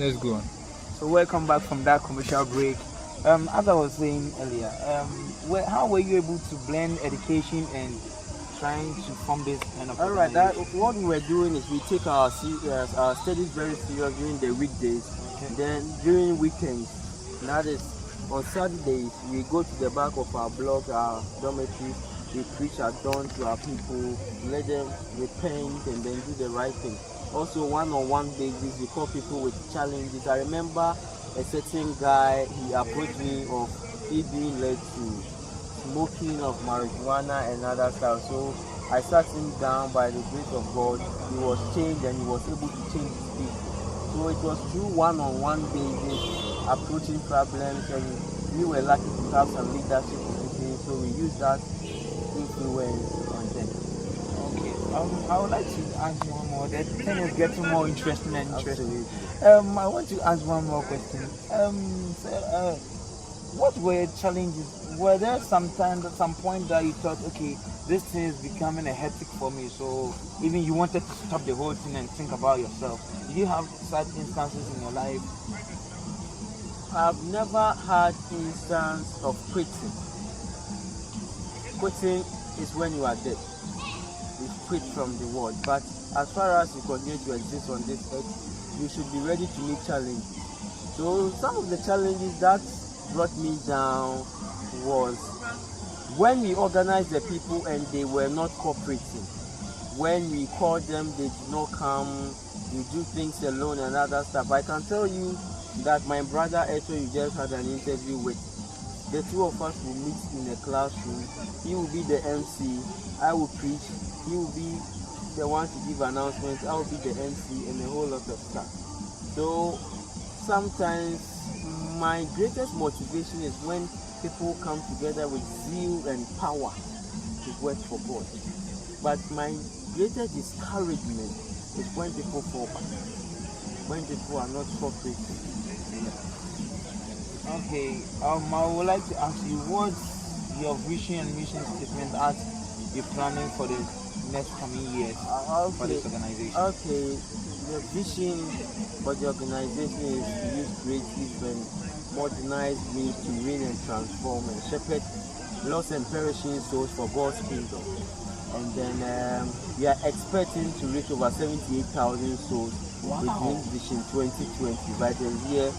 Let's go on. So welcome back from that commercial break. As I was saying earlier, how were you able to blend education and trying to form this kind of All right. That organization? what we were doing is we take our studies very serious during the weekdays. Okay. Then during weekends, that is on Saturdays, we go to the back of our block, our dormitory. We preach at dawn to our people, let them repent and then do the right thing. Also, one-on-one basis, we call people with challenges. I remember a certain guy, he approached me of he being led to smoking of marijuana and other stuff. So I sat him down by the grace of God. He was changed and he was able to change his people. So it was through one-on-one basis, approaching problems, and we were lucky to have some leadership positions. So we used that influence on them. Okay. I would like to ask you one more. The thing is getting more interesting and interesting. Absolutely. I want to ask one more question. What were challenges? Were there some point that you thought, okay, this thing is becoming a hectic for me, so even you wanted to stop the whole thing and think about yourself? Did you have such instances in your life? I've never had instance of quitting. Quitting is when you are dead. You quit from the world. But as far as you continue to exist on this earth, you should be ready to meet challenges. So some of the challenges that brought me down was when we organized the people and they were not cooperating. When we called them, they did not come. We do things alone and other stuff. I can tell you that my brother Eto, you just had an interview with, the two of us will meet in a classroom. He will be the MC, I will preach, he will be the one to give announcements, I will be the MC, and a whole lot of stuff. So sometimes my greatest motivation is when people come together with zeal and power to work for God. But my greatest discouragement is when people fall back, when people are not cooperating. Okay. I would like to ask you, what's your vision and mission statement as you're planning for the next coming years for this organization? Okay. The vision for the organization is to use creative and modernized means to win and transform and shepherd lost and perishing souls for God's kingdom. And then we are expecting to reach over 78,000 souls within Vision 2020. By the year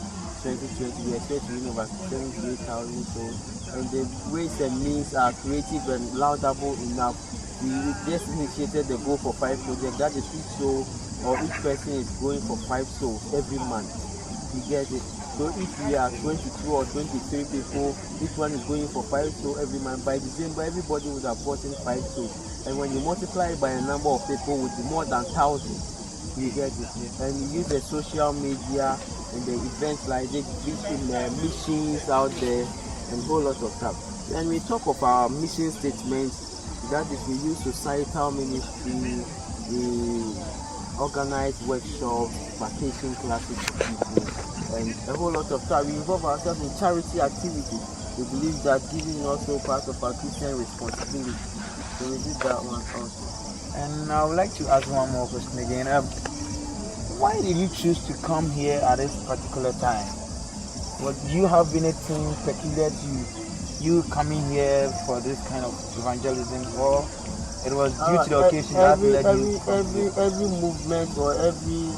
2020, we expect to win over 78,000 souls. And the ways and means are creative and laudable enough. We just initiated the goal for 5 projects. That is each soul or each person is going for 5 souls every month. You get it? So if we are 22 or 23 people, each one is going for 5 souls every month. By December, everybody would have gotten 5 souls. And when you multiply it by a number of people, it would be more than 1,000. You get it? And you use the social media and the events like this, missions out there, and a whole lot of stuff. And we talk of our mission statements. That is, we use societal ministry, we organize workshops, vacation classes for people, and a whole lot of stuff. We involve ourselves in charity activities. We believe that giving is also part of our Christian responsibility. So we did that one also. And I would like to ask one more question again. Why did you choose to come here at this particular time? What do you have anything peculiar to you coming here for this kind of evangelism, or it was due to the occasion that led you? Every movement or every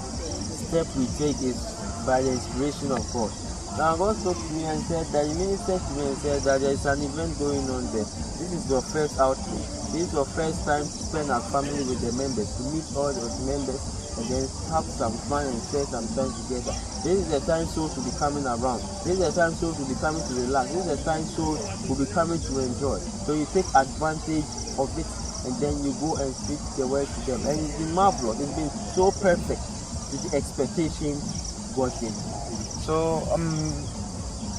step we take is by the inspiration of God. Now God spoke to me and said that he ministered to me and said that there is an event going on there. This is your first outing. This is your first time to spend as family with the members, to meet all those members and then have some fun and spend some time together. This is the time souls will be coming around. This is the time souls will be coming to relax. This is the time souls will be coming to enjoy. So you take advantage of it and then you go and speak the word to them. And it's been marvelous. It's been so perfect to the expectation God gave. So,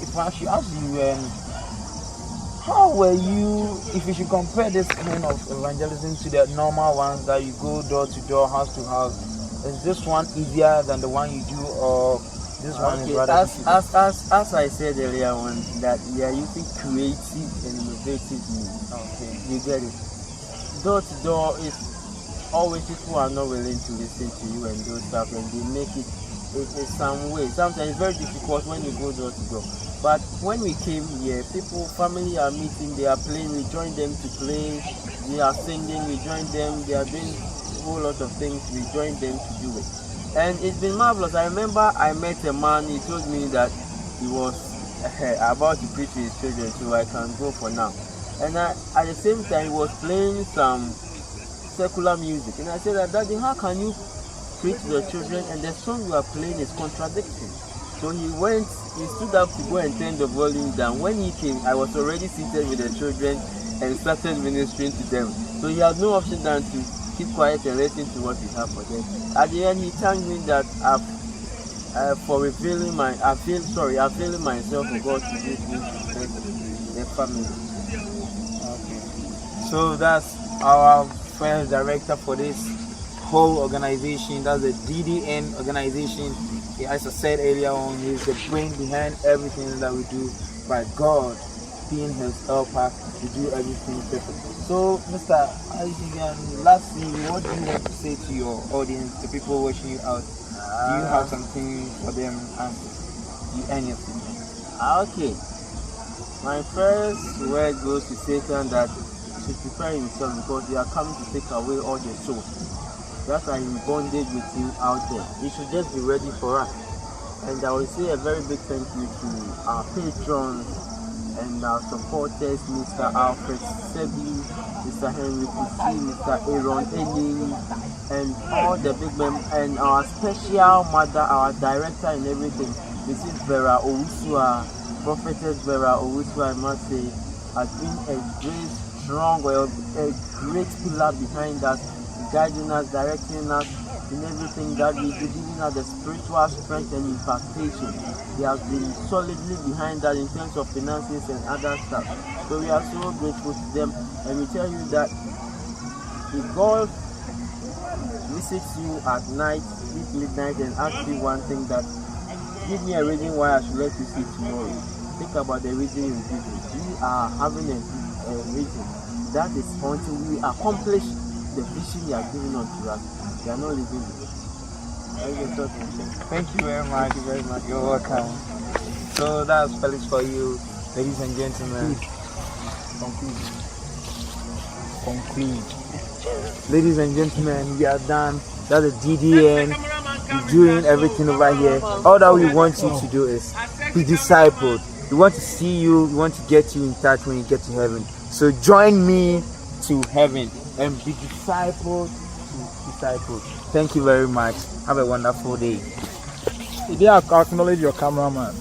if I should ask you, how were you, if you should compare this kind of evangelism to the normal ones that you go door to door, house to house, is this one easier than the one you do, or this one is rather as I said earlier on, that we are using creative and innovative means. Okay. You get it? Door to door is always people are not willing to listen to you and do stuff, and they make it some way. Sometimes it's very difficult when you go door to door. But when we came here, family are meeting, they are playing, we join them to play, they are singing, we join them, they are doing a whole lot of things, we join them to do it. And it's been marvelous. I remember I met a man, he told me that he was about to preach to his children, so I can go for now. And at the same time, he was playing some secular music. And I said, Daddy, how can you preach to the children and the song you are playing is contradicting? So he stood up to go and turn the volume down. When he came, I was already seated with the children and started ministering to them. So he had no option than to keep quiet and listen to what we have for them. At the end, he thanked me that for availing myself for God to use me to bless the family. Okay. So that's our first director for this whole organization. That's the DDN organization. As I said earlier on, he's the brain behind everything that we do, by God being his helper to do everything perfectly. So, Mr. Isaac, lastly, what do you want to say to your audience, the people watching you out? Do you have something for them and you anything? Okay. My first word goes to Satan that he should prepare himself because they are coming to take away all the souls. That are in bondage with him out there. He should just be ready for us. And I will say a very big thank you to our patrons and our supporters, Mr. Alfred Sebi, Mr. Henry Kusi, Mr. Aaron Ening, and all the big men, and our special mother, our director and everything, Mrs. Vera Owusua, Prophetess Vera Owusua, I must say, has been a great, strong, a great pillar behind us, guiding us, directing us in everything that we do, giving us the spiritual strength and impartation. They have been solidly behind that in terms of finances and other stuff. So we are so grateful to them, and we tell you that if God visits you at night, midnight, and asks you one thing, that give me a reason why I should let you see tomorrow. Think about the reason you give me. We are having a reason. That is until we accomplish the vision you are giving unto us. We are not living with it. Thank you very much. Thank you very much. You're welcome. So that's Felix for you, ladies and gentlemen. Conclude. Ladies and gentlemen, we are done. That's the DDN. We're doing everything over here. All that we want you to do is be discipled. We want to see you. We want to get you in touch when you get to heaven. So join me to heaven and be discipled to disciples. Thank you very much. Have a wonderful day. Today I acknowledge your cameraman.